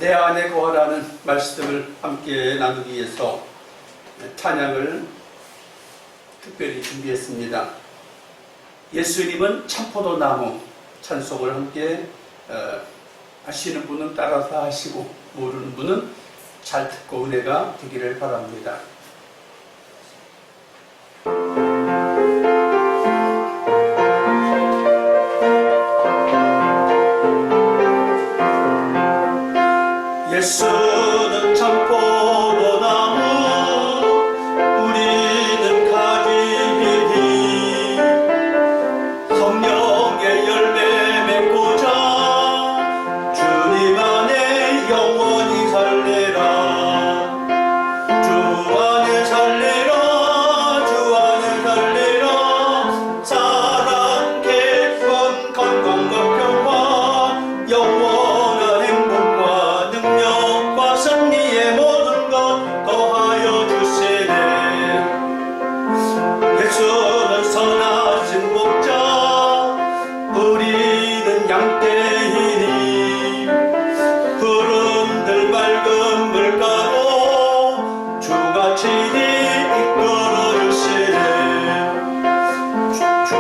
내 안에 거하라는 말씀을 함께 나누기 위해서 찬양을 특별히 준비했습니다. 예수님은 참포도나무 찬송을 함께 아시는 분은 따라서 하시고 모르는 분은 잘 듣고 은혜가 되기를 바랍니다. 예수는 참포도나무 우리는 가지이니 성령의 열매 맺고자 주님 안에 영원히 살리라. 주 안에 살리라. 주 안에 살리라. 사랑 기쁨 건강과 평화 영원한 행복과 능력과 승리의 모든 것 더하여 주시네. 예수는 선하신 목자 우리는 양떼이니 푸른들 맑은 물가로 주가 친히 이끌어 주시네. 주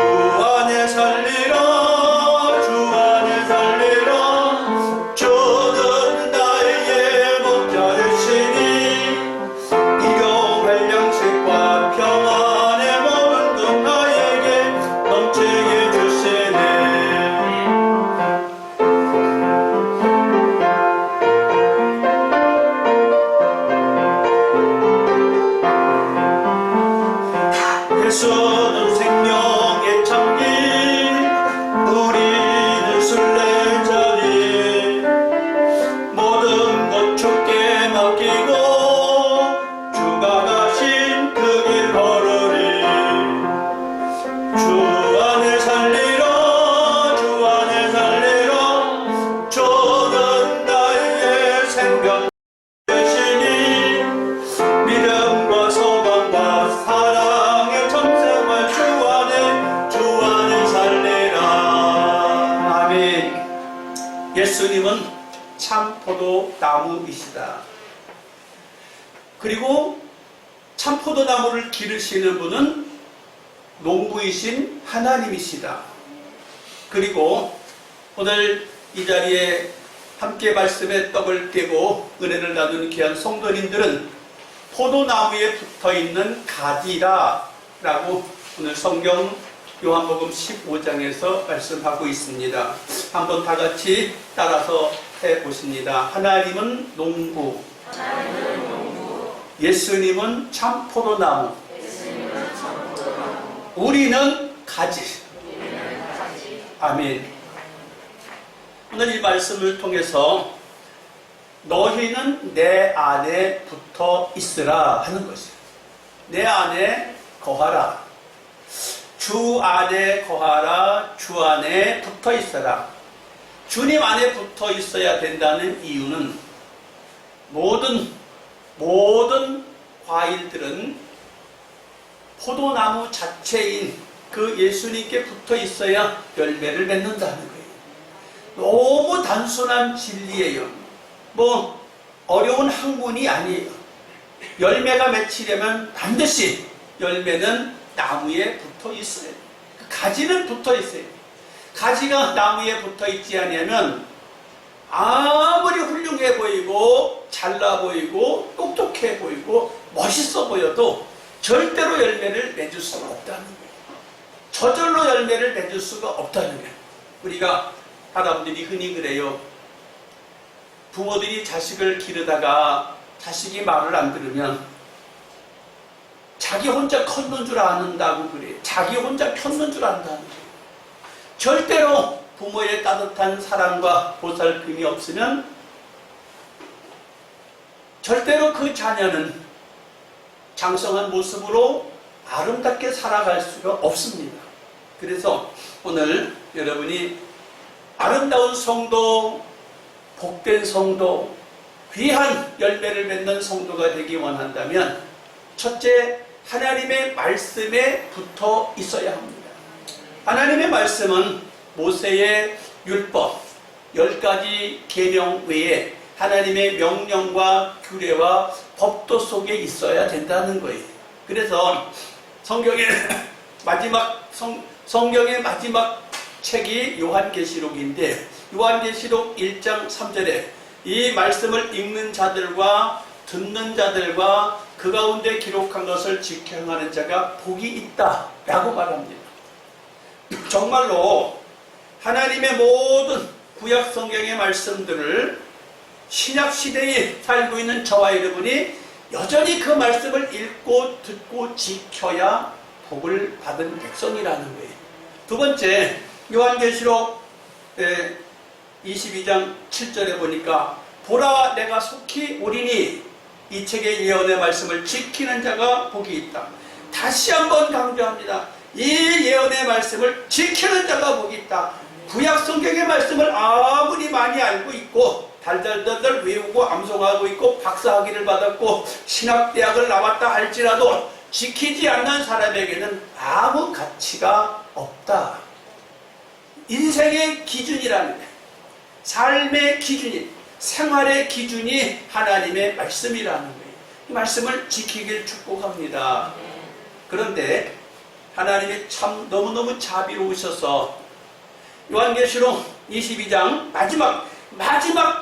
안에 살리라. 주 안에 살리라. 주는 나의 목자이시니 일용할 양식과 평안의 모든 것 나에게 넘치게 주시네. 예수는 생명의 참기 우리는 순례자니 모든 것 주께 맡기고 주가 가신 그 길 걸으리. 주 안에 살리라. 주 안에 살리라. 주는 나의 생명 되시니 믿음과 소망과 사랑의 전생활 주 안에 살리라. 아멘. 예수님은 참포도나무이시다. 그리고 참포도나무를 기르시는 분은 농부이신 하나님이시다. 그리고 오늘 이 자리에 함께 말씀의 떡을 떼고 은혜를 나누는 귀한 성도님들은 포도나무에 붙어있는 가지라 라고 오늘 성경 요한복음 15장에서 말씀하고 있습니다. 한번 다 같이 따라서 해보십니다. 하나님은 농부, 예수님은 참포도나무, 우리는 가지. 아멘. 오늘 이 말씀을 통해서 너희는 내 안에 붙어 있으라 하는 것이에요. 내 안에 거하라. 주 안에 거하라. 주 안에 붙어 있어라. 주님 안에 붙어 있어야 된다는 이유는 모든 과일들은 포도나무 자체인 그 예수님께 붙어 있어야 열매를 맺는다는 거예요. 너무 단순한 진리예요. 어려운 학문이 아니에요. 열매가 맺히려면 반드시 열매는 나무에 붙어 있어요. 그 가지는 붙어 있어요. 가지가 나무에 붙어 있지 않으면 아무리 훌륭해 보이고 잘나 보이고 똑똑해 보이고 멋있어 보여도 절대로 열매를 맺을 수가 없다는 거예요. 저절로 열매를 맺을 수가 없다는 거예요. 우리가 사람들이 흔히 그래요. 부모들이 자식을 기르다가 자식이 말을 안 들으면 자기 혼자 컸는 줄 아는다고 그래요. 자기 혼자 켰는 줄 안다는 거예요. 절대로 부모의 따뜻한 사랑과 보살핌이 없으면 절대로 그 자녀는 장성한 모습으로 아름답게 살아갈 수가 없습니다. 그래서 오늘 여러분이 아름다운 성도, 복된 성도, 귀한 열매를 맺는 성도가 되기 원한다면 첫째, 하나님의 말씀에 붙어 있어야 합니다. 하나님의 말씀은 모세의 율법 10가지 계명 외에 하나님의 명령과 규례와 법도 속에 있어야 된다는 거예요. 그래서 성경의 마지막 책이 요한계시록인데, 요한계시록 1장 3절에 이 말씀을 읽는 자들과 듣는 자들과 그 가운데 기록한 것을 지켜 행하는 자가 복이 있다 라고 말합니다. 정말로 하나님의 모든 구약 성경의 말씀들을 신약 시대에 살고 있는 저와 여러분이 여전히 그 말씀을 읽고 듣고 지켜야 복을 받은 백성이라는 거예요. 두 번째, 요한계시록 22장 7절에 보니까 보라 내가 속히 오리니 이 책의 예언의 말씀을 지키는 자가 복이 있다. 다시 한번 강조합니다. 이 예언의 말씀을 지키는 자가 복이 있다. 구약 성경의 말씀을 아무리 많이 알고 있고 달달달달 외우고 암송하고 있고 박사학위를 받았고 신학대학을 나왔다 할지라도 지키지 않는 사람에게는 아무 가치가 없다. 인생의 기준이라는 게, 삶의 기준이, 생활의 기준이 하나님의 말씀이라는 거예요. 이 말씀을 지키길 축복합니다. 그런데 하나님이 참 너무너무 자비로우셔서 요한계시록 22장 마지막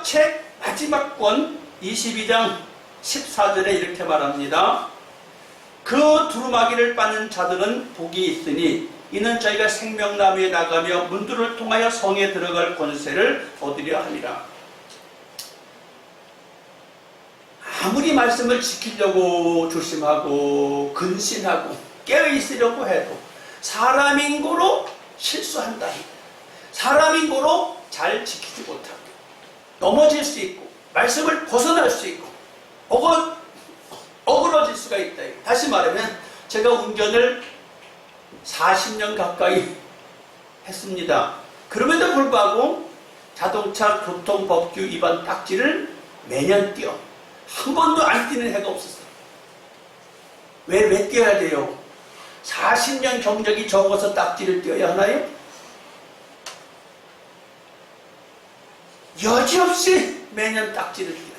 책 마지막 권 22장 14절에 이렇게 말합니다. 그 두루마기를 빠는 자들은 복이 있으니 이는 저희가 생명나무에 나가며 문들을 통하여 성에 들어갈 권세를 얻으려 함이라. 아무리 말씀을 지키려고 조심하고 근신하고 깨어있으려고 해도 사람인고로 실수한다. 사람인고로 잘 지키지 못하고 넘어질 수 있고 말씀을 벗어날 수 있고 어그러질 수가 있다. 다시 말하면 제가 운전을 40년 가까이 했습니다. 그럼에도 불구하고 자동차 교통법규 위반 딱지를 매년 띄어 한 번도 안 띄는 해가 없었어요. 왜 띄어야 돼요? 40년 경력이 적어서 딱지를 띄어야 하나요? 여지없이 매년 딱지를 띄어요.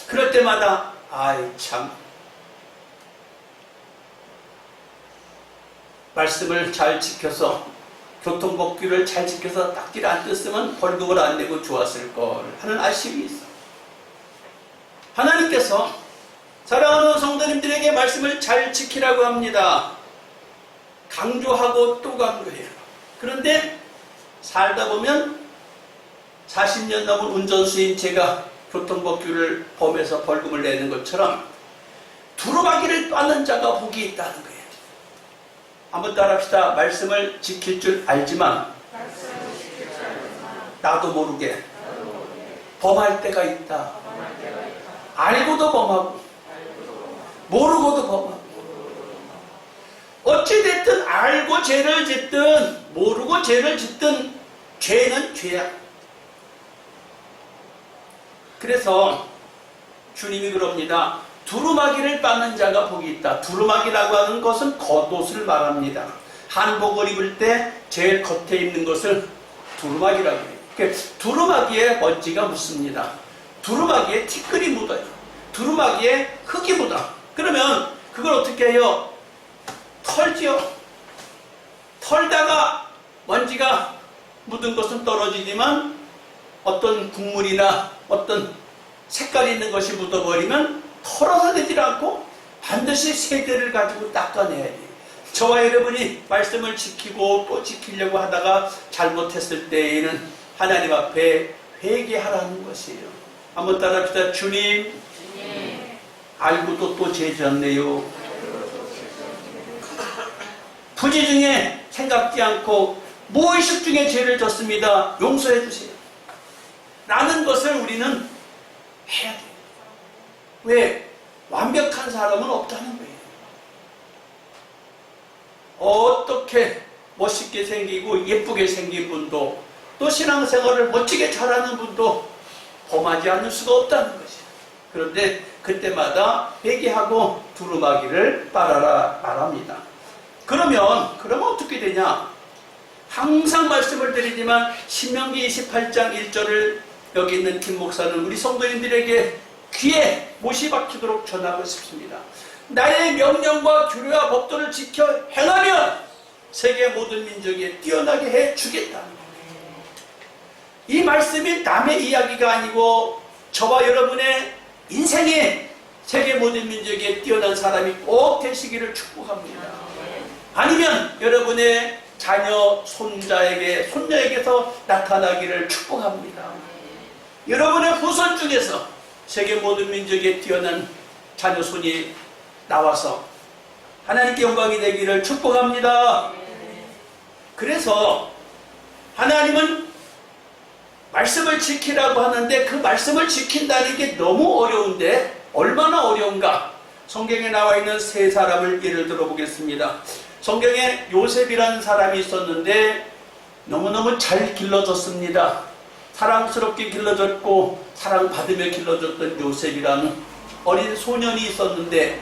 그럴 때마다 아이 참 말씀을 잘 지켜서 교통법규를 잘 지켜서 딱지를 안 떴으면 벌금을 안 내고 좋았을 걸 하는 아쉬움이 있어. 하나님께서 사랑하는 성도님들에게 말씀을 잘 지키라고 합니다. 강조하고 또 강조해요. 그런데 살다 보면 40년 넘은 운전수인 제가 교통법규를 범해서 벌금을 내는 것처럼 두루마기를 빠는 자가 복이 있다는 거예요. 한번 따라합시다. 말씀을 지킬 줄 알지만 나도 모르게 범할 때가 있다. 알고도 범하고 모르고도 범하고, 어찌됐든 알고 죄를 짓든 모르고 죄를 짓든 죄는 죄야. 그래서 주님이 그럽니다. 두루마기를 빠는 자가 복이 있다. 두루마기라고 하는 것은 겉옷을 말합니다. 한복을 입을 때 제일 겉에 입는 것을 두루마기라고 해요. 두루마기에 먼지가 묻습니다. 두루마기에 티끌이 묻어요. 두루마기에 흙이 묻어. 그러면 그걸 어떻게 해요? 털지요. 털다가 먼지가 묻은 것은 떨어지지만 어떤 국물이나 어떤 색깔이 있는 것이 묻어버리면 털어서 되질 않고 반드시 세제를 가지고 닦아내야 돼요. 저와 여러분이 말씀을 지키고 또 지키려고 하다가 잘못했을 때에는 하나님 앞에 회개하라는 것이에요. 한번 따라합시다. 주님, 알고도 또 죄 지었네요. 부지 중에 생각지 않고 무의식 중에 죄를 졌습니다. 용서해 주세요. 라는 것을 우리는 해야 돼요. 왜? 완벽한 사람은 없다는 거예요. 어떻게 멋있게 생기고 예쁘게 생긴 분도 또 신앙생활을 멋지게 잘하는 분도 범하지 않을 수가 없다는 것이에요. 그런데 그때마다 회개하고 두루마기를 빨아라 말합니다. 그러면 어떻게 되냐? 항상 말씀을 드리지만 신명기 28장 1절을 여기 있는 김 목사는 우리 성도님들에게 귀에 못이 박히도록 전하고 싶습니다. 나의 명령과 규례와 법도를 지켜 행하면 세계 모든 민족에 뛰어나게 해주겠다. 이 말씀이 남의 이야기가 아니고 저와 여러분의 인생에 세계 모든 민족에 뛰어난 사람이 꼭 되시기를 축복합니다. 아니면 여러분의 자녀, 손자에게, 손녀에게서 나타나기를 축복합니다. 여러분의 후손 중에서 세계 모든 민족에 뛰어난 자녀, 손이 나와서 하나님께 영광이 되기를 축복합니다. 그래서 하나님은 말씀을 지키라고 하는데 그 말씀을 지킨다는 게 너무 어려운데 얼마나 어려운가? 성경에 나와 있는 세 사람을 예를 들어 보겠습니다. 성경에 요셉이라는 사람이 있었는데 너무너무 잘 길러졌습니다. 사랑스럽게 길러졌고 사랑받으며 길러졌던 요셉이라는 어린 소년이 있었는데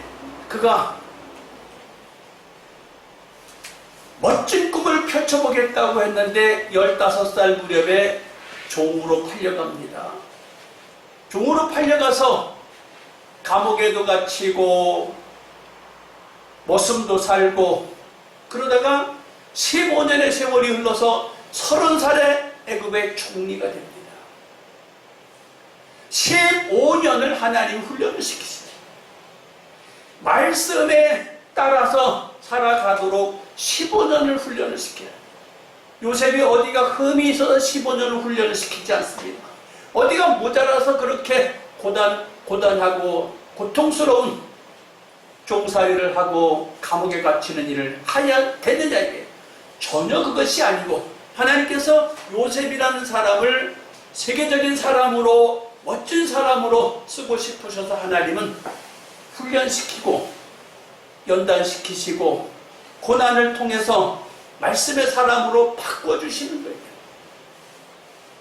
그가 멋진 꿈을 펼쳐보겠다고 했는데 15살 무렵에 종으로 팔려갑니다. 종으로 팔려가서 감옥에도 갇히고 머슴도 살고 그러다가 15년의 세월이 흘러서 30살에 애굽의 총리가 됩니다. 15년을 하나님 훈련을 시키시죠. 말씀에 따라서 살아가도록 15년을 훈련을 시켜요. 요셉이 어디가 흠이 있어서 15년을 훈련을 시키지 않습니다. 어디가 모자라서 그렇게 고단하고 고통스러운 종살이를 하고 감옥에 갇히는 일을 하야 되느냐 이게 전혀 그것이 아니고 하나님께서 요셉이라는 사람을 세계적인 사람으로 멋진 사람으로 쓰고 싶으셔서 하나님은 훈련시키고 연단시키시고 고난을 통해서 말씀의 사람으로 바꿔주시는 거예요.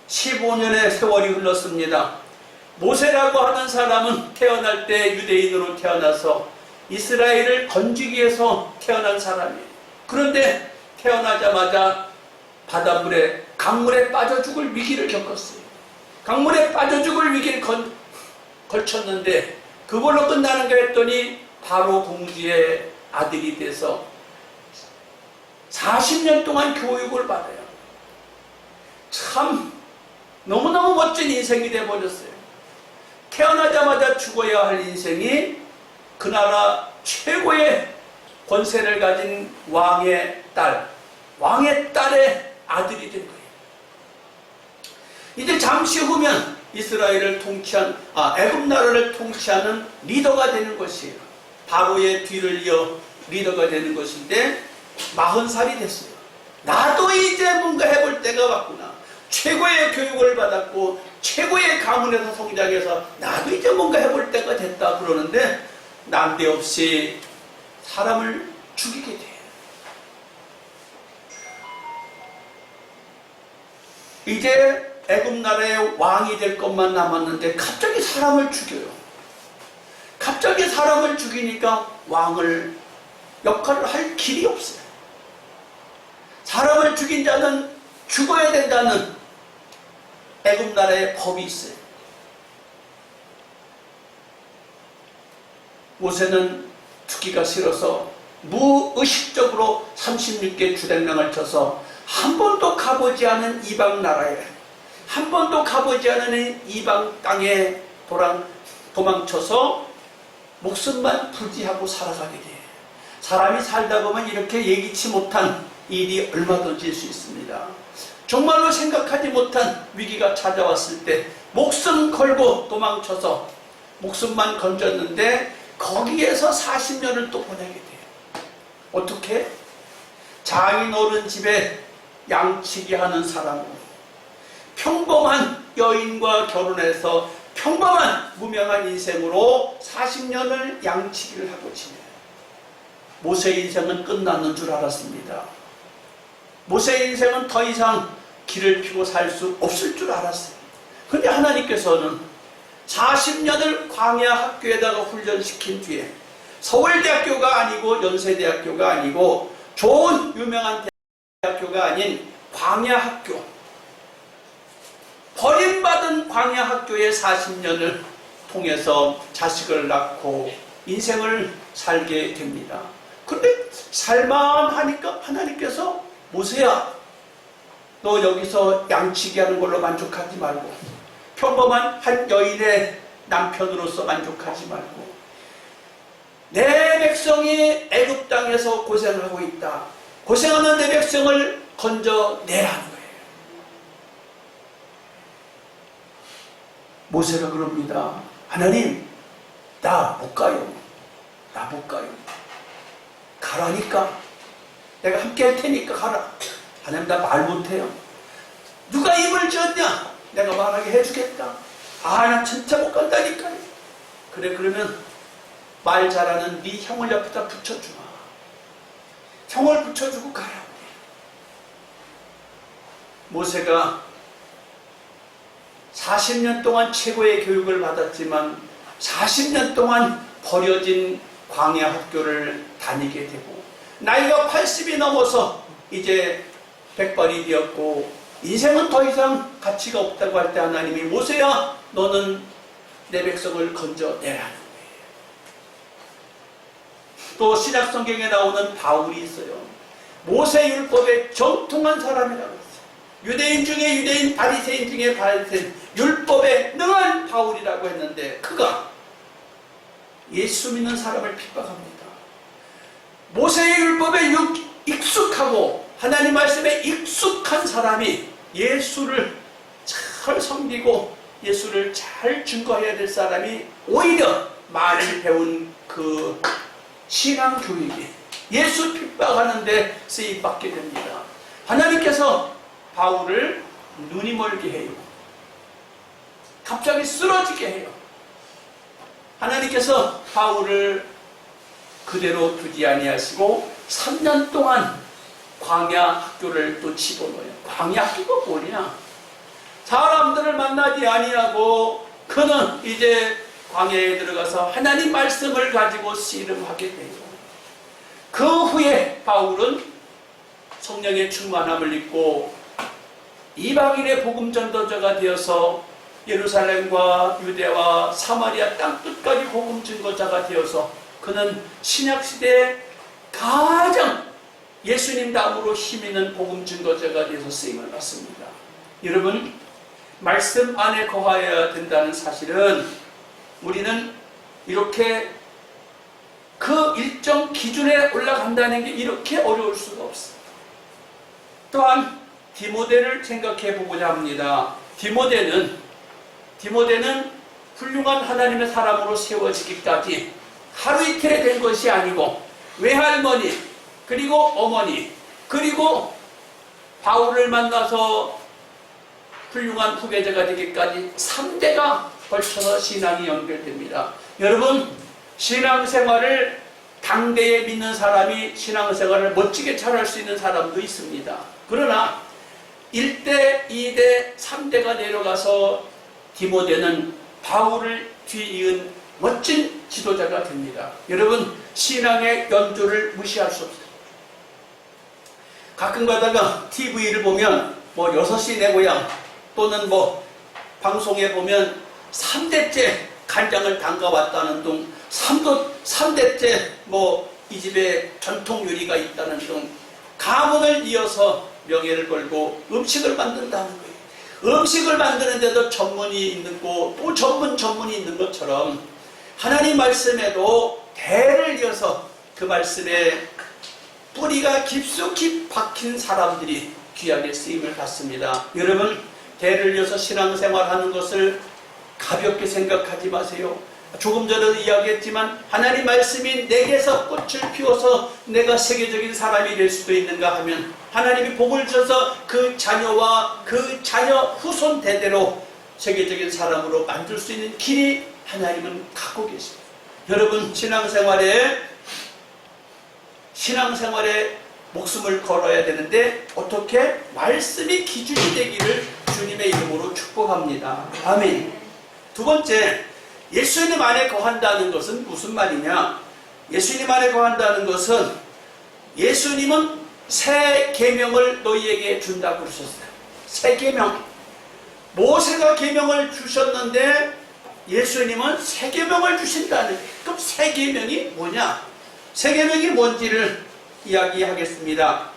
15년의 세월이 흘렀습니다. 모세라고 하는 사람은 태어날 때 유대인으로 태어나서 이스라엘을 건지기 위해서 태어난 사람이에요. 그런데 태어나자마자 바닷물에 강물에 빠져 죽을 위기를 겪었어요. 강물에 빠져 죽을 위기를 걸쳤는데 그걸로 끝나는 거 했더니 바로 공주의 아들이 돼서 40년 동안 교육을 받아요. 참 너무너무 멋진 인생이 돼버렸어요. 태어나자마자 죽어야 할 인생이 그 나라 최고의 권세를 가진 왕의 딸의 아들이 된 거예요. 이제 잠시 후면 이스라엘을 애굽 나라를 통치하는 리더가 되는 것이에요. 바로의 뒤를 이어 리더가 되는 것인데 40살이 됐어요. 나도 이제 뭔가 해볼 때가 왔구나. 최고의 교육을 받았고 최고의 가문에서 성장해서 나도 이제 뭔가 해볼 때가 됐다 그러는데 난데없이 사람을 죽이게 돼요. 이제 애굽 나라의 왕이 될 것만 남았는데 갑자기 사람을 죽여요. 갑자기 사람을 죽이니까 역할을 할 길이 없어요. 사람을 죽인 자는 죽어야 된다는 애굽 나라의 법이 있어요. 모세는 죽기가 싫어서 무의식적으로 36개 주랭랑을 쳐서 한 번도 가보지 않은 이방 나라에 한 번도 가보지 않은 이방 땅에 도망쳐서 목숨만 부지하고 살아가게 돼요. 사람이 살다 보면 이렇게 예기치 못한 일이 얼마든지 있을 수 있습니다. 정말로 생각하지 못한 위기가 찾아왔을 때 목숨 걸고 도망쳐서 목숨만 건졌는데 거기에서 40년을 또 보내게 돼요. 어떻게? 장인 어른 집에 양치기 하는 사람으로 평범한 여인과 결혼해서 평범한 무명한 인생으로 40년을 양치기를 하고 지내요. 모세의 인생은 끝났는 줄 알았습니다. 모세의 인생은 더 이상 길을 피고 살 수 없을 줄 알았어요. 그런데 하나님께서는 40년을 광야 학교에다가 훈련시킨 뒤에 서울대학교가 아니고 연세대학교가 아니고 좋은 유명한 대학교가 아닌 광야 학교, 버림받은 수많은 광야 학교의 40년을 통해서 자식을 낳고 인생을 살게 됩니다. 그런데 살만하니까 하나님께서 모세야, 너 여기서 양치기 하는 걸로 만족하지 말고, 평범한 한 여인의 남편으로서 만족하지 말고, 내 백성이 애굽 땅에서 고생하고 있다. 고생하는 내 백성을 건져내라는 거예요. 모세가 그럽니다. 하나님, 나 못 가요. 나 못 가요. 가라니까. 내가 함께 할 테니까 가라. 하나님, 나 말 못해요. 누가 입을 지었냐? 내가 말하게 해주겠다. 아, 나 진짜 못 간다니까요. 그래, 그러면 말 잘하는 네 형을 옆에다 붙여주마. 형을 붙여주고 가라고. 모세가 40년 동안 최고의 교육을 받았지만 40년 동안 버려진 광야 학교를 다니게 되고, 나이가 80이 넘어서 이제 백발이 되었고 인생은 더 이상 가치가 없다고 할 때 하나님이 모세야, 너는 내 백성을 건져내라는 거예요. 또 신약 성경에 나오는 바울이 있어요. 모세 율법에 정통한 사람이라고 했어요. 유대인 중에 유대인, 바리새인 중에 바리새인, 율법에 능한 바울이라고 했는데 그가 예수 믿는 사람을 핍박합니다. 모세의 율법에 익숙하고 하나님 말씀에 익숙한 사람이 예수를 잘 섬기고 예수를 잘 증거해야 될 사람이 오히려 말을 배운 그 신앙교육이 예수 핍박하는 데 쓰임받게 됩니다. 하나님께서 바울을 눈이 멀게 해요. 갑자기 쓰러지게 해요. 하나님께서 바울을 그대로 두지 아니하시고 3년 동안 광야 학교를 또 집어넣어요. 광야 학교가 뭐냐? 사람들을 만나지 아니하고 그는 이제 광야에 들어가서 하나님 말씀을 가지고 씨름하게 돼요. 그 후에 바울은 성령의 충만함을 입고 이방인의 복음 전도자가 되어서 예루살렘과 유대와 사마리아 땅 끝까지 복음 증거자가 되어서 그는 신약시대에 가장 예수님 다음으로 힘있는 복음 증거자가 되어서 쓰임을 받습니다. 여러분, 말씀 안에 거하여야 된다는 사실은 우리는 이렇게 그 일정 기준에 올라간다는 게 이렇게 어려울 수가 없습니다. 또한 디모데를 생각해 보고자 합니다. 디모데는 훌륭한 하나님의 사람으로 세워지기까지 하루 이틀에 된 것이 아니고 외할머니, 그리고 어머니, 그리고 바울을 만나서 훌륭한 후계자가 되기까지 3대가 걸쳐서 신앙이 연결됩니다. 여러분, 신앙생활을 당대에 믿는 사람이 신앙생활을 멋지게 잘할 수 있는 사람도 있습니다. 그러나 1대, 2대, 3대가 내려가서 디모데는 바울을 뒤이은 멋진 지도자가 됩니다. 여러분, 신앙의 연조를 무시할 수 없어요. 가끔 가다가 TV를 보면 6시 내 고향 또는 방송에 보면 3대째 간장을 담가왔다는 등 3대째 이 집에 전통 요리가 있다는 등 가문을 이어서 명예를 걸고 음식을 만든다는 거예요. 음식을 만드는데도 전문이 있는 거, 또 전문이 있는 것처럼 하나님 말씀에도 대를 이어서 그 말씀에 뿌리가 깊숙이 박힌 사람들이 귀하게 쓰임을 받습니다. 여러분, 대를 이어서 신앙생활하는 것을 가볍게 생각하지 마세요. 조금 전에도 이야기했지만 하나님 말씀이 내게서 꽃을 피워서 내가 세계적인 사람이 될 수도 있는가 하면 하나님이 복을 줘서 그 자녀와 그 자녀 후손 대대로 세계적인 사람으로 만들 수 있는 길이 하나님은 갖고 계십니다. 여러분, 신앙생활에 목숨을 걸어야 되는데 어떻게? 말씀이 기준이 되기를 주님의 이름으로 축복합니다. 아멘. 두 번째, 예수님 안에 거한다는 것은 무슨 말이냐? 예수님 안에 거한다는 것은 예수님은 새 계명을 너희에게 준다고 그러셨어요. 새 계명. 모세가 계명을 주셨는데 예수님은 새 계명을 주신다는. 그럼 새 계명이 뭐냐? 새 계명이 뭔지를 이야기하겠습니다.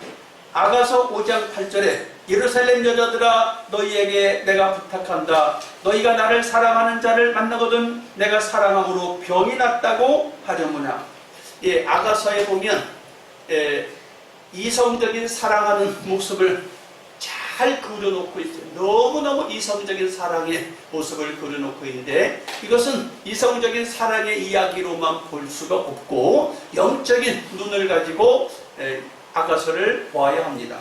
아가서 5장 8절에 예루살렘 여자들아 너희에게 내가 부탁한다. 너희가 나를 사랑하는 자를 만나거든 내가 사랑함으로 병이 났다고 하려무나. 예, 아가서에 보면 이성적인 사랑하는 모습을 잘 그려놓고 있어요. 너무너무 이성적인 사랑의 모습을 그려놓고 있는데 이것은 이성적인 사랑의 이야기로만 볼 수가 없고 영적인 눈을 가지고 아가서를 보아야 합니다.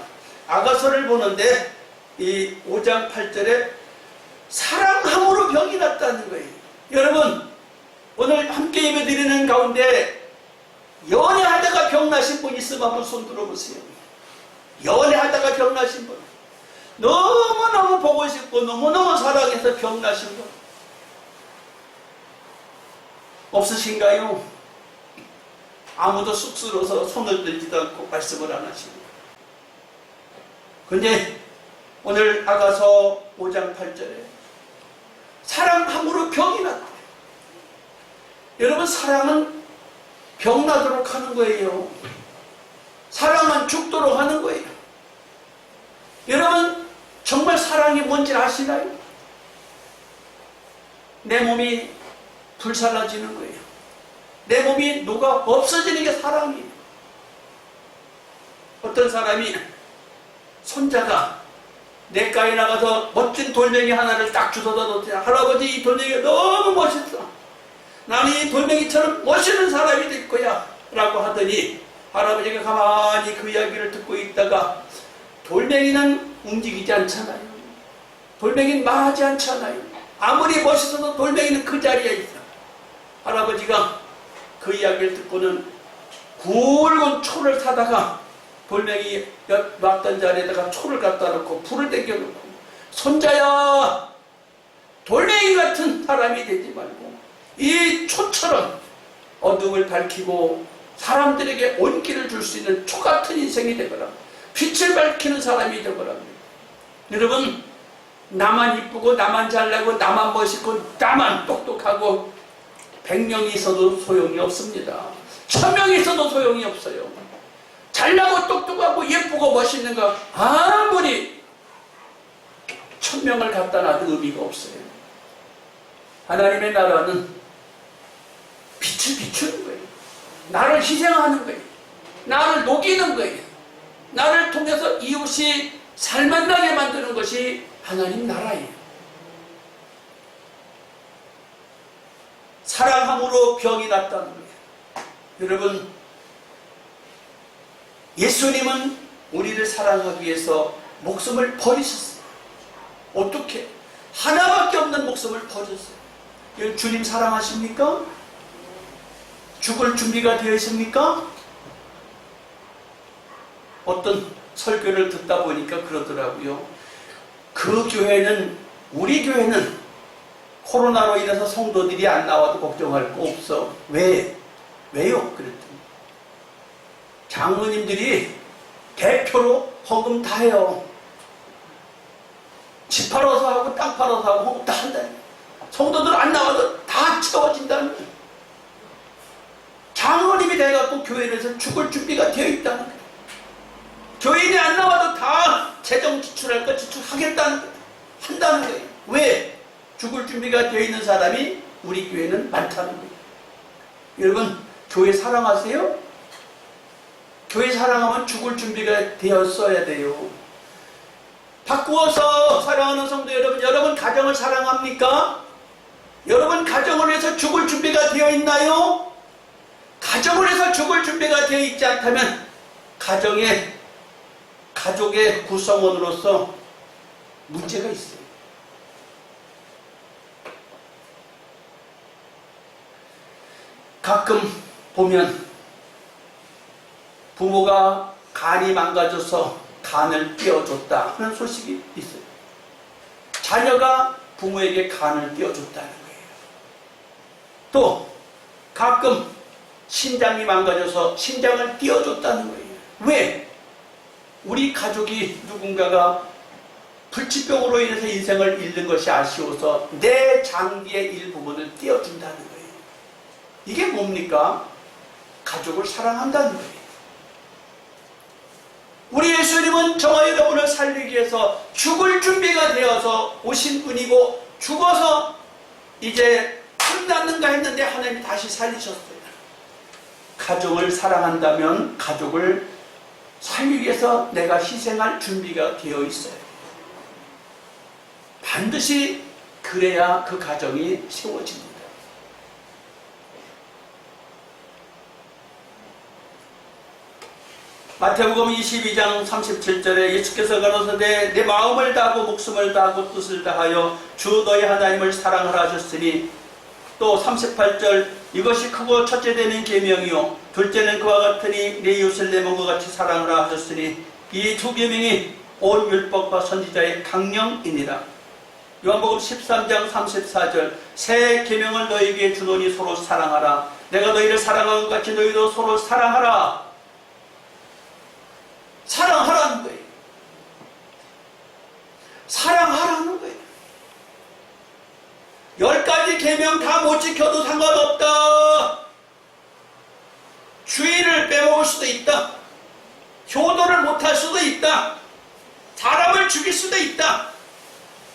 아가서를 보는데 이 5장 8절에 사랑함으로 병이 났다는 거예요. 여러분 오늘 함께 예배드리는 가운데 연애하다가 병나신 분 있으면 한번 손 들어보세요. 연애하다가 병나신 분, 너무너무 보고 싶고 너무너무 사랑해서 병나신 분 없으신가요? 아무도 쑥스러워서 손을 들지도 않고 말씀을 안 하십니다. 근데 오늘 아가서 5장 8절에 사랑함으로 병이 났다. 여러분 사랑은 병나도록 하는 거예요. 사랑은 죽도록 하는 거예요. 여러분 정말 사랑이 뭔지 아시나요? 내 몸이 불살라지는 거예요. 내 몸이 녹아 없어지는 게 사랑이에요. 어떤 사람이 손자가 내과에 나가서 멋진 돌멩이 하나를 딱 주워다 뒀더니 할아버지 이 돌멩이가 너무 멋있어. 나는 이 돌멩이처럼 멋있는 사람이 될 거야 라고 하더니 할아버지가 가만히 그 이야기를 듣고 있다가 돌멩이는 움직이지 않잖아요. 돌멩이는 말하지 않잖아요. 아무리 멋있어도 돌멩이는 그 자리에 있어. 할아버지가 그 이야기를 듣고는 굵은 초를 사다가 돌멩이 놨던 자리에다가 초를 갖다 놓고 불을 땡겨놓고 손자야 돌멩이 같은 사람이 되지 말고 이 초처럼 어둠을 밝히고 사람들에게 온기를 줄 수 있는 초 같은 인생이 되거라. 빛을 밝히는 사람이 되거라. 여러분 나만 이쁘고 나만 잘나고 나만 멋있고 나만 똑똑하고 100명이 있어도 소용이 없습니다. 1000명이 있어도 소용이 없어요. 잘나고 똑똑하고 예쁘고 멋있는 거 아무리 1000명을 갖다 놔도 의미가 없어요. 하나님의 나라는 빛을 비추는 거예요. 나를 희생하는 거예요. 나를 녹이는 거예요. 나를 통해서 이웃이 살만나게 만드는 것이 하나님 나라예요. 사랑함으로 병이 났다는 거예요. 여러분 예수님은 우리를 사랑하기 위해서 목숨을 버리셨어요. 어떻게? 하나밖에 없는 목숨을 버렸어요. 주님 사랑하십니까? 죽을 준비가 되어 있습니까? 어떤 설교를 듣다 보니까 그러더라고요. 그 교회는 우리 교회는 코로나로 인해서 성도들이 안 나와도 걱정할 거 없어. 왜? 왜요? 그랬더니 장로님들이 대표로 헌금 다 해요. 집 팔아서 하고 땅 팔아서 하고 헌금 다 한다. 성도들 안 나와도 다 채워진다는 거예요. 장로님이 돼갖고 교회에서 죽을 준비가 되어 있다는 거예요. 교인이 안 나와도 다 재정 지출할 거 지출하겠다는 거예요. 한다는 거예요. 왜? 죽을 준비가 되어 있는 사람이 우리 교회는 많다는 거예요. 여러분 교회 사랑하세요? 교회 사랑하면 죽을 준비가 되었어야 돼요. 바꾸어서 사랑하는 성도 여러분, 여러분 가정을 사랑합니까? 여러분 가정을 위해서 죽을 준비가 되어 있나요? 가정을 해서 죽을 준비가 되어 있지 않다면 가족의 구성원으로서 문제가 있어요. 가끔 보면 부모가 간이 망가져서 간을 띄워줬다 하는 소식이 있어요. 자녀가 부모에게 간을 띄워줬다는 거예요. 또 가끔 신장이 망가져서 신장을 띄워줬다는 거예요. 왜? 우리 가족이 누군가가 불치병으로 인해서 인생을 잃는 것이 아쉬워서 내 장기의 일부분을 떼어준다는 거예요. 이게 뭡니까? 가족을 사랑한다는 거예요. 우리 예수님은 저와 여러분을 살리기 위해서 죽을 준비가 되어서 오신 분이고, 죽어서 이제 끝났는가 했는데 하나님이 다시 살리셨어요. 가족을 사랑한다면 가족을 살리기 위해서 내가 희생할 준비가 되어 있어요. 반드시 그래야 그 가정이 세워집니다. 마태복음 22장 37절에 예수께서 가로사대 내 마음을 다하고 목숨을 다하고 뜻을 다하여 주 너희 하나님을 사랑하라 하셨으니, 또 38절 이것이 크고 첫째 되는 계명이요 둘째는 그와 같으니 내 이웃을 내 몸과 같이 사랑하라 하셨으니, 이 두 계명이 온 율법과 선지자의 강령이니라. 요한복음 13장 34절 새 계명을 너희에게 주노니 서로 사랑하라. 내가 너희를 사랑한 것 같이 너희도 서로 사랑하라. 사랑하라는 거예요. 사랑하라는 거예요. 10가지 계명 다 못 지켜도 상관없다. 주의를 빼먹을 수도 있다. 효도를 못할 수도 있다. 사람을 죽일 수도 있다.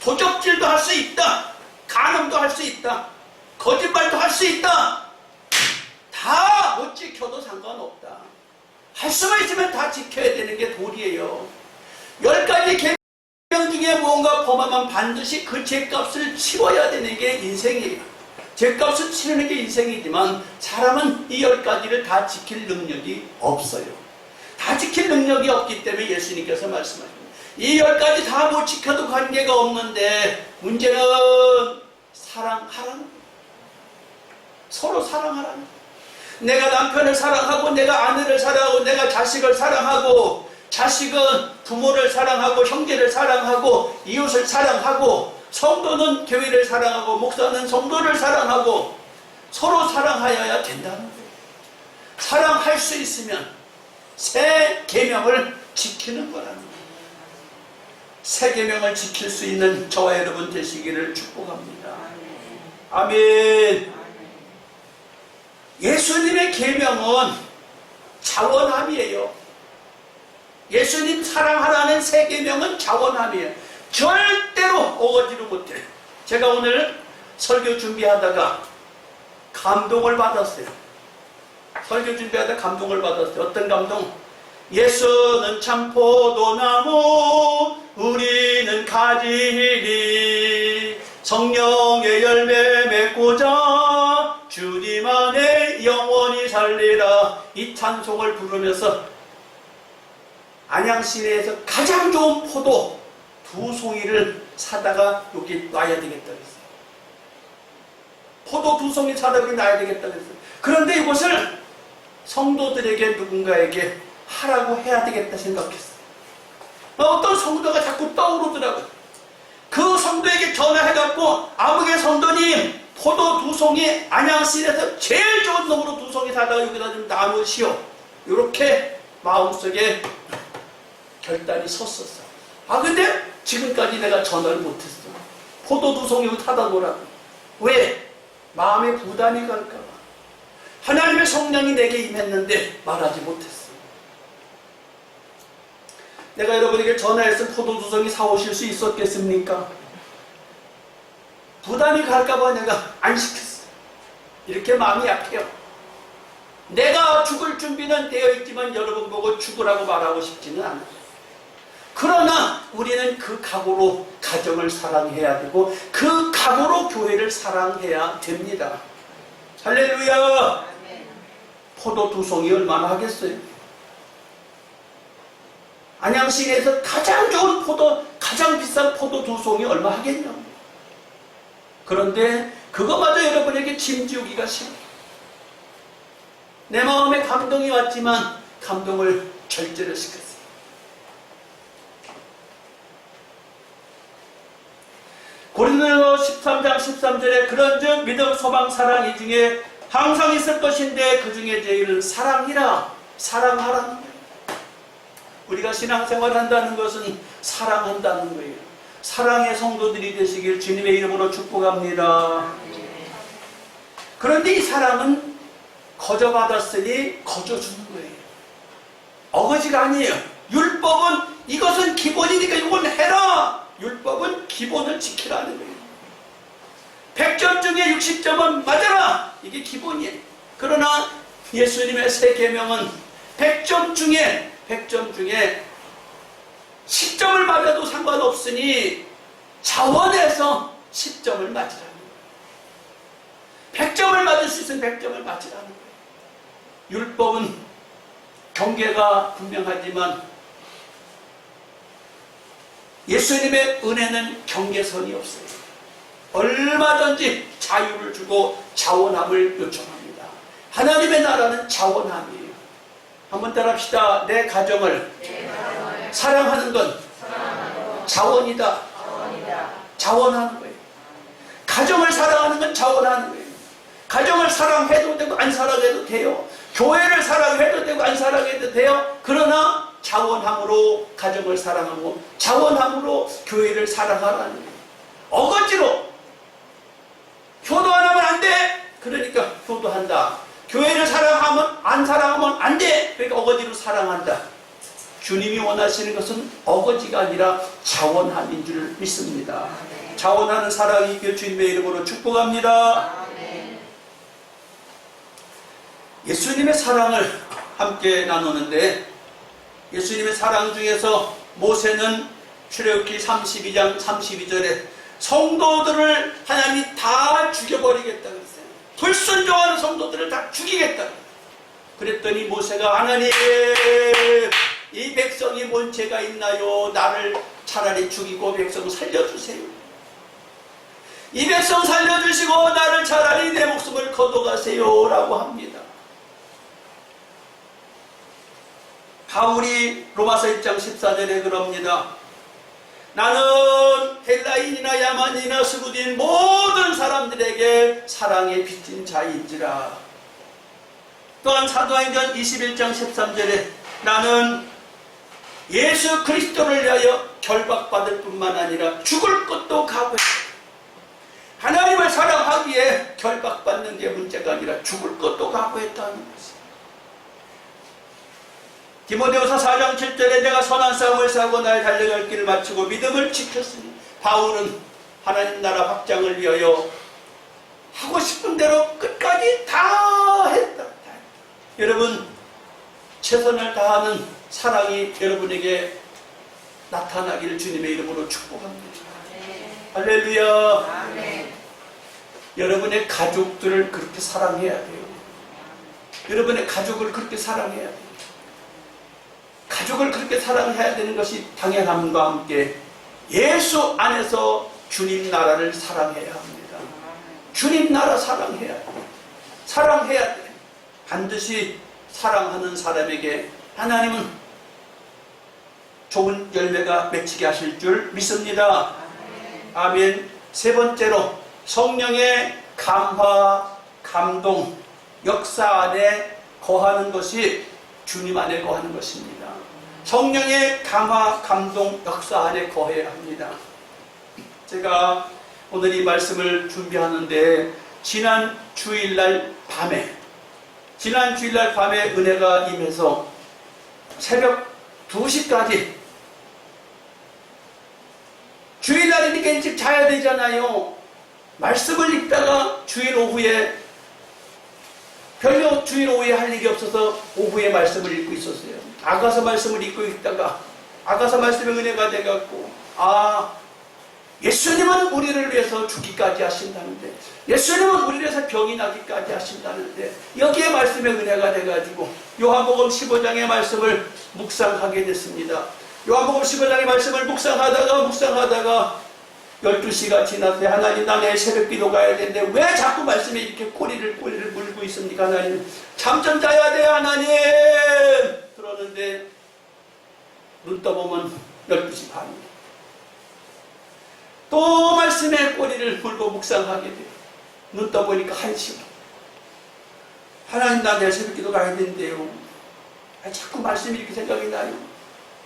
도적질도 할 수 있다. 간음도 할 수 있다. 거짓말도 할 수 있다. 다 못 지켜도 상관없다. 할 수가 있으면 다 지켜야 되는 게 도리예요. 10가지 계명 중에 무언가 범하면 반드시 그 죄값을 치러야 되는 게 인생이에요. 죄값을 치르는 게 인생이지만 사람은 이 10가지를 다 지킬 능력이 없어요. 다 지킬 능력이 없기 때문에 예수님께서 말씀하십니다. 이 10가지 다 못 지켜도 관계가 없는데 문제는 사랑하라는 거예요. 서로 사랑하라는 거예요. 내가 남편을 사랑하고 내가 아내를 사랑하고 내가 자식을 사랑하고, 자식은 부모를 사랑하고 형제를 사랑하고 이웃을 사랑하고, 성도는 교회를 사랑하고 목사는 성도를 사랑하고 서로 사랑하여야 된다는 거예요. 사랑할 수 있으면 새 계명을 지키는 거라는 거예요. 새 계명을 지킬 수 있는 저와 여러분 되시기를 축복합니다. 아멘. 예수님의 계명은 자원함이에요. 예수님 사랑하라는 새 계명은 자원함이에요. 절대로 어거지로 못해요. 제가 오늘 설교 준비하다가 감동을 받았어요. 설교 준비하다가 감동을 받았어요. 어떤 감동? 예수는 참 포도나무 우리는 가지니 성령의 열매 맺고자 주님 안에 영원히 살리라. 이 찬송을 부르면서 안양시내에서 가장 좋은 포도 2송이를 사다가 여기 놔야 되겠다 그랬어요. 포도 2송이 사다가 여기 놔야 되겠다 그랬어요. 그런데 이것을 성도들에게 누군가에게 하라고 해야 되겠다 생각했어요. 어떤 성도가 자꾸 떠오르더라고요. 그 성도에게 전화해갖고 아무개 성도님 포도 2송이 안양시에서 제일 좋은 놈으로 2송이 사다가 여기다 좀 나누시오. 이렇게 마음속에 결단이 섰었어. 근데 지금까지 내가 전화를 못했어. 포도 2송이 사다 놓으라고. 왜? 마음에 부담이 갈까봐. 하나님의 성령이 내게 임했는데 말하지 못했어. 내가 여러분에게 전화해서 포도 2송이 사오실 수 있었겠습니까? 부담이 갈까봐 내가 안 시켰어. 이렇게 마음이 약해요. 내가 죽을 준비는 되어 있지만 여러분 보고 죽으라고 말하고 싶지는 않아요. 그러나 우리는 그 각오로 가정을 사랑해야 되고 그 각오로 교회를 사랑해야 됩니다. 할렐루야. 포도 2송이 얼마나 하겠어요? 안양시내에서 가장 좋은 포도, 가장 비싼 포도 2송이 얼마 하겠냐? 그런데 그거마저 여러분에게 짐지우기가 싫어. 내 마음에 감동이 왔지만 감동을 절제를 시켰어요. 고린도서 13장 13절에 그런즉 믿음, 소망, 사랑 이 중에 항상 있을 것인데 그 중에 제일은 사랑이라. 사랑하라는 거예요. 우리가 신앙생활 한다는 것은 사랑한다는 거예요. 사랑의 성도들이 되시길 주님의 이름으로 축복합니다. 그런데 이 사랑은 거저받았으니 거저주는 거예요. 어거지가 아니에요. 율법은 이것은 기본이니까 이건 해라. 율법은 기본을 지키라는 거예요. 100점 중에 60점은 맞아라. 이게 기본이에요. 그러나 예수님의 새 계명은 100점 중에 10점을 맞아도 상관없으니 자원해서 10점을 맞으라는 거예요. 100점을 맞을 수 있으면 100점을 맞으라는 거예요. 율법은 경계가 분명하지만 예수님의 은혜는 경계선이 없어요. 얼마든지 자유를 주고 자원함을 요청합니다. 하나님의 나라는 자원함이에요. 한번 따라합시다. 내 가정을 사랑하는 건 자원이다. 자원하는 거예요. 가정을 사랑하는 건 자원하는 거예요. 가정을 사랑해도 되고 안 사랑해도 돼요. 교회를 사랑해도 되고 안 사랑해도 돼요. 그러나 자원함으로 가정을 사랑하고 자원함으로 교회를 사랑하라는 거예요. 어거지로 효도 안 하면 안 돼. 그러니까 효도한다. 교회를 사랑하면 안 사랑하면 안 돼. 그러니까 어거지로 사랑한다. 주님이 원하시는 것은 어거지가 아니라 자원함인 줄 믿습니다. 자원하는 사랑이 있길 주님의 이름으로 축복합니다. 예수님의 사랑을 함께 나누는데 예수님의 사랑 중에서 모세는 출애굽기 32장 32절에 성도들을 하나님이 다 죽여버리겠다 그랬어요. 불순종하는 성도들을 다 죽이겠다. 그랬더니 모세가 하나님 이 백성이 뭔 죄가 있나요? 나를 차라리 죽이고 백성 살려주세요. 이 백성 살려주시고 나를 차라리 내 목숨을 거둬가세요 라고 합니다. 바울이 로마서 1장 14절에 그럽니다. 나는 헬라인이나 야만인이나 스구디인 모든 사람들에게 사랑에 빚진 자인지라. 또한 사도행전 21장 13절에 나는 예수 그리스도를 위하여 결박받을 뿐만 아니라 죽을 것도 각오했다. 하나님을 사랑하기에 결박받는 게 문제가 아니라 죽을 것도 각오했다는 것입니다. 디모데후서 4장 7절에 내가 선한 싸움을 싸고 나의 달려갈 길을 마치고 믿음을 지켰으니 바울은 하나님 나라 확장을 위하여 하고 싶은 대로 끝까지 다 했다. 여러분 최선을 다하는 사랑이 여러분에게 나타나기를 주님의 이름으로 축복합니다. 할렐루야. 여러분의 가족들을 그렇게 사랑해야 돼요. 여러분의 가족을 그렇게 사랑해야 돼요. 가족을 그렇게 사랑해야 되는 것이 당연함과 함께 예수 안에서 주님 나라를 사랑해야 합니다. 주님 나라 사랑해야 돼요. 사랑해야 돼요. 반드시 사랑하는 사람에게 하나님은 좋은 열매가 맺히게 하실 줄 믿습니다. 아멘. 세 번째로 성령의 감화, 감동, 역사 안에 거하는 것이 주님 안에 거하는 것입니다. 성령의 감화, 감동, 역사 안에 거해야 합니다. 제가 오늘 이 말씀을 준비하는데 지난 주일날 밤에 은혜가 임해서 새벽 2시까지 주일날이니까 일찍 자야 되잖아요. 말씀을 읽다가 주일 오후에 별로 주일 오후에 할 일이 없어서 오후에 말씀을 읽고 있었어요. 아가서 말씀을 읽고 있다가 아가서 말씀의 은혜가 돼갖고 예수님은 우리를 위해서 죽기까지 하신다는데 예수님은 우리를 위해서 병이 나기까지 하신다는데 여기에 말씀의 은혜가 돼가지고 요한복음 15장의 말씀을 묵상하게 됐습니다. 요한복음 15장의 말씀을 묵상하다가 12시가 지났어요. 하나님 나 내일 새벽 기도 가야 되는데 왜 자꾸 말씀에 이렇게 꼬리를 물고 있습니까? 하나님 잠 좀 자야 돼요 하나님. 그러는데 눈 떠보면 12시 반입니다. 또 말씀에 꼬리를 물고 묵상하게 돼요. 눈 떠보니까 1시. 하나님 나 내일 새벽 기도 가야 되는데요. 자꾸 말씀이 이렇게 생각이 나요.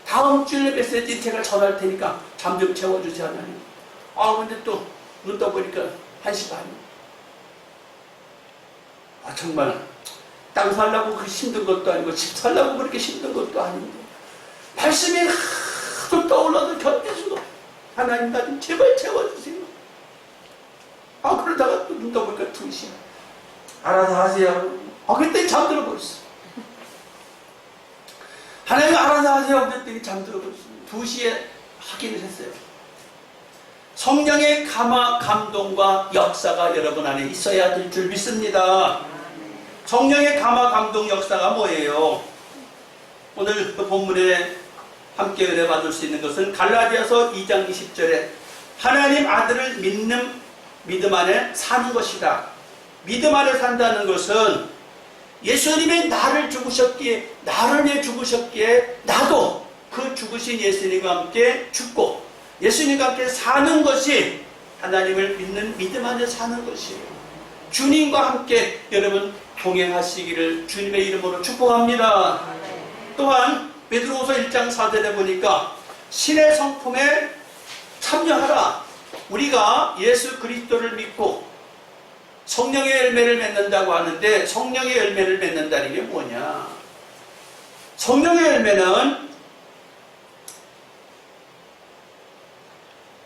다음 주일에 메시지 제가 전할 테니까 잠 좀 채워주세요 하나님. 근데 또 눈 떠보니까 1시 반. 정말 땅 살려고 그렇게 힘든 것도 아니고 집 살려고 그렇게 힘든 것도 아닌데 말씀이 하도 떠올라도 견딜 수가 없어요. 하나님 나 좀 제발 채워주세요. 그러다가 또 눈 떠보니까 2시. 알아서 하세요. 그랬더니 잠들어 버렸어. 하나님 알아서 하세요. 그랬더니 잠들어 버렸어. 2시에 확인을 했어요. 성령의 감동과 역사가 여러분 안에 있어야 될 줄 믿습니다. 성령의 감동 역사가 뭐예요? 오늘 그 본문에 함께 은혜 받을 수 있는 것은 갈라디아서 2장 20절에 하나님 아들을 믿는 믿음 안에 사는 것이다. 믿음 안에 산다는 것은 예수님이 나를 죽으셨기에, 나를 위해 죽으셨기에 나도 그 죽으신 예수님과 함께 죽고 예수님과 함께 사는 것이 하나님을 믿는 믿음 안에 사는 것이에요. 주님과 함께 여러분 동행하시기를 주님의 이름으로 축복합니다. 또한 베드로후서 1장 4절에 보니까 신의 성품에 참여하라. 우리가 예수 그리스도를 믿고 성령의 열매를 맺는다고 하는데 성령의 열매를 맺는다는 게 뭐냐? 성령의 열매는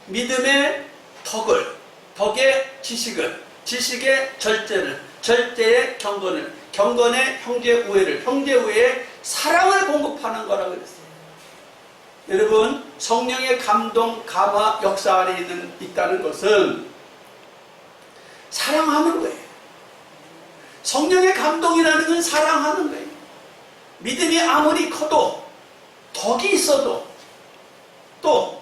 믿음의 덕의 지식을, 지식의 절제를, 절제의 경건을, 경건의 형제 우애를, 형제 우애의 사랑을 공급하는 거라고 그랬어요. 여러분, 성령의 감동, 감화, 역사 안에 있다는 것은 사랑하는 거예요. 성령의 감동이라는 건 사랑하는 거예요. 믿음이 아무리 커도, 덕이 있어도, 또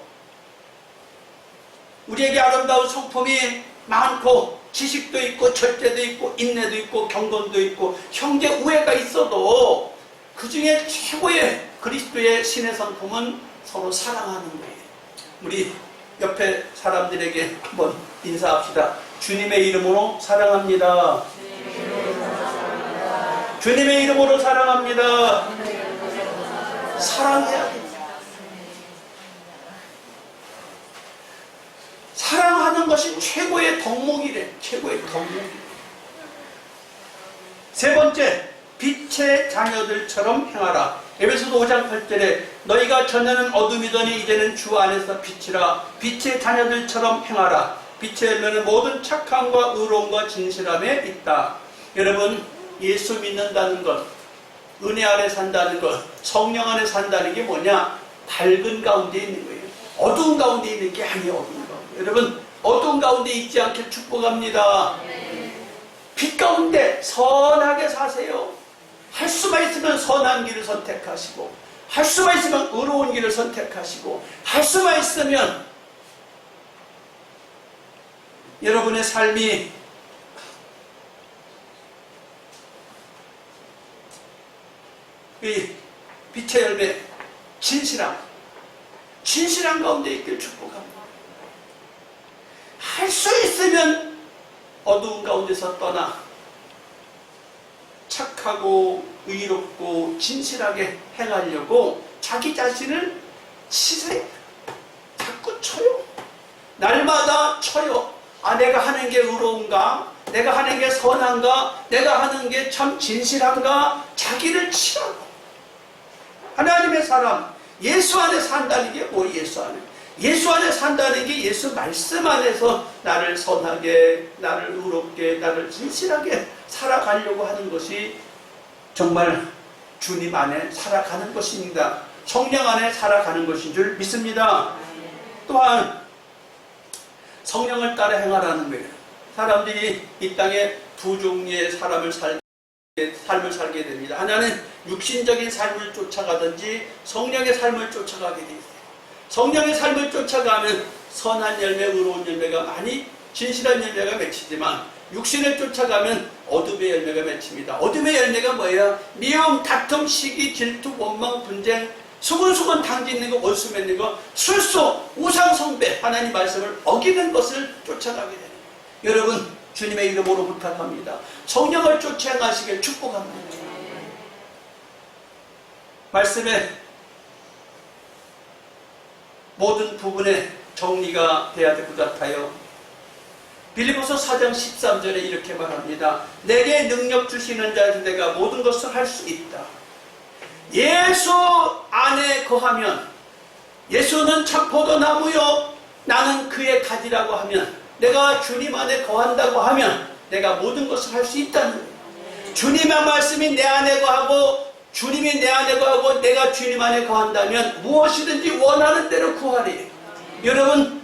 우리에게 아름다운 성품이 많고 지식도 있고 절제도 있고 인내도 있고 경건도 있고 형제 우애가 있어도 그 중에 최고의 그리스도의 신의 성품은 서로 사랑하는 거예요. 우리 옆에 사람들에게 한번 인사합시다. 주님의 이름으로 사랑합니다. 주님의 이름으로 사랑합니다. 사랑해야 됩니다. 사랑하는 것이 최고의 덕목이래. 최고의 덕목. 세 번째, 빛의 자녀들처럼 행하라. 에베소서 5장 8절에 너희가 전에는 어둠이더니 이제는 주 안에서 빛이라. 빛의 자녀들처럼 행하라. 빛의 열매는 모든 착함과 의로움과 진실함에 있다. 여러분, 예수 믿는다는 것, 은혜 안에 산다는 것, 성령 안에 산다는 게 뭐냐? 밝은 가운데 있는 거예요. 어두운 가운데 있는 게 아니에요. 어두운 가운데. 여러분, 어두운 가운데 있지 않게 축복합니다. 빛 가운데 선하게 사세요. 할 수만 있으면 선한 길을 선택하시고, 할 수만 있으면 의로운 길을 선택하시고, 할 수만 있으면 여러분의 삶이 이 빛의 열매, 진실함 가운데 있길 축복합니다. 할 수 있으면 어두운 가운데서 떠나 착하고 의롭고 진실하게 행하려고 자기 자신을 치세요. 자꾸 쳐요. 날마다 쳐요. 내가 하는 게 의로운가? 내가 하는 게 선한가? 내가 하는 게 참 진실한가? 자기를 치라고. 하나님의 사람, 예수 안에 산다는 게 뭐 예수 안에? 예수 안에 산다는 게 예수 말씀 안에서 나를 선하게, 나를 의롭게, 나를 진실하게 살아가려고 하는 것이 정말 주님 안에 살아가는 것입니다. 성령 안에 살아가는 것인 줄 믿습니다. 또한 성령을 따라 행하라는 거예요. 사람들이 이 땅에 두 종류의 삶을 살게 됩니다. 하나는 육신적인 삶을 쫓아가든지 성령의 삶을 쫓아가게 되어 있어요. 성령의 삶을 쫓아가면 선한 열매, 의로운 열매가 많이, 진실한 열매가 맺히지만 육신을 쫓아가면 어둠의 열매가 맺힙니다. 어둠의 열매가 뭐예요? 미움, 다툼, 시기, 질투, 원망, 분쟁, 수근수근 당짓는 거, 원수 맺는 거, 술수, 우상 숭배, 하나님 말씀을 어기는 것을 쫓아가게 되는 거예요. 여러분, 주님의 이름으로 부탁합니다. 성령을 쫓아 행하시길 축복합니다. 말씀에 모든 부분에 정리가 돼야 될 것 같아요. 빌립보서 4장 13절에 이렇게 말합니다. 내게 능력 주시는 자에서 내가 모든 것을 할 수 있다. 예수 안에 거하면, 예수는 참 포도나무요 나는 그의 가지라고 하면, 내가 주님 안에 거한다고 하면 내가 모든 것을 할 수 있다는 거예요. 주님의 말씀이 내 안에 거하고 주님이 내 안에 거하고 내가 주님 안에 거한다면 무엇이든지 원하는 대로 구하리. 여러분,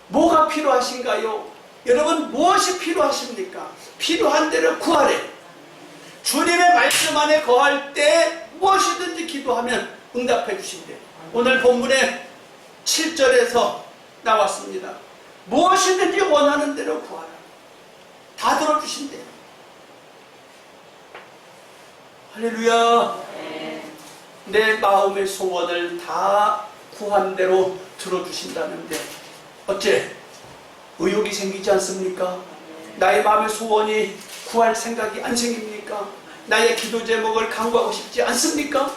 뭐가 필요하신가요? 여러분, 무엇이 필요하십니까? 필요한 대로 구하래. 주님의 말씀 안에 거할 때 무엇이든지 기도하면 응답해 주신대요. 오늘 본문에 7절에서 나왔습니다. 무엇이든지 원하는 대로 구하라. 다 들어주신대요. 할렐루야. 내 마음의 소원을 다 구한 대로 들어주신다는데 어째 의욕이 생기지 않습니까? 나의 마음의 소원이 구할 생각이 안 생깁니까? 나의 기도 제목을 간구하고 싶지 않습니까?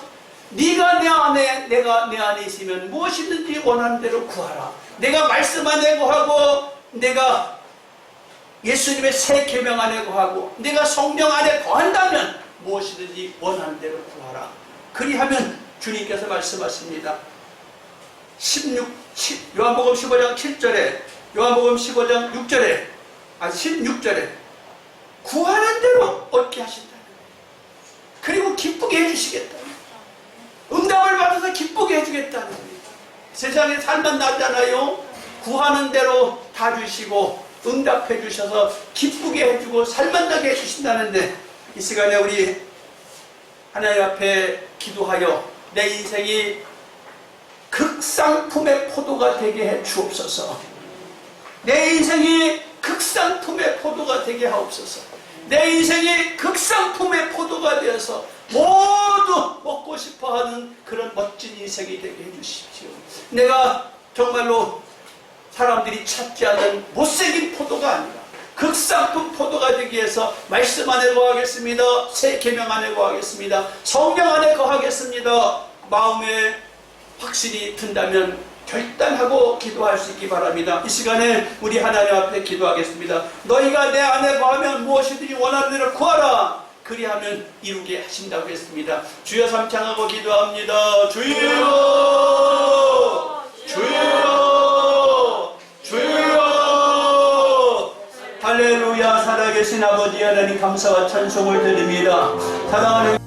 네가 내 안에, 내가 내 안에 있으면 무엇이든지 원하는 대로 구하라. 내가 말씀 안에 거하고, 내가 예수님의 새 계명 안에 거하고, 내가 성령 안에 거한다면 무엇이든지 원하는 대로 구하라. 그리하면 주님께서 말씀하십니다. 요한복음 15장 7절에, 요한복음 15장 6절에, 16절에 구하는 대로 얻게 하신다. 그리고 기쁘게 해주시겠다. 응답을 받아서 기쁘게 해주겠다는 거예요. 세상에 살만 나잖아요. 구하는 대로 다 주시고 응답해 주셔서 기쁘게 해주고 살만 나게 해주신다는데, 이 시간에 우리 하나님 앞에 기도하여 내 인생이 극상품의 포도가 되게 해 주옵소서. 내 인생이 극상품의 포도가 되게 하옵소서. 내 인생이 극상품의 포도가 되어서 모두 먹고 싶어하는 그런 멋진 인생이 되게 해주십시오. 내가 정말로 사람들이 찾지 않는 못생긴 포도가 아니라 극상품 포도가 되기 위해서 말씀 안에 거하겠습니다. 새 계명 안에 거하겠습니다. 성령 안에 거하겠습니다. 마음에 확신이 든다면 결단하고 기도할 수 있기 바랍니다. 이 시간에 우리 하나님 앞에 기도하겠습니다. 너희가 내 안에 거하면 무엇이든지 원하는 대로 구하라. 그리하면 이루게 하신다고 했습니다. 주여 삼창하고 기도합니다. 주여, 주여, 주여. 할렐루야. 살아계신 아버지 하나님 감사와 찬송을 드립니다. 사랑하는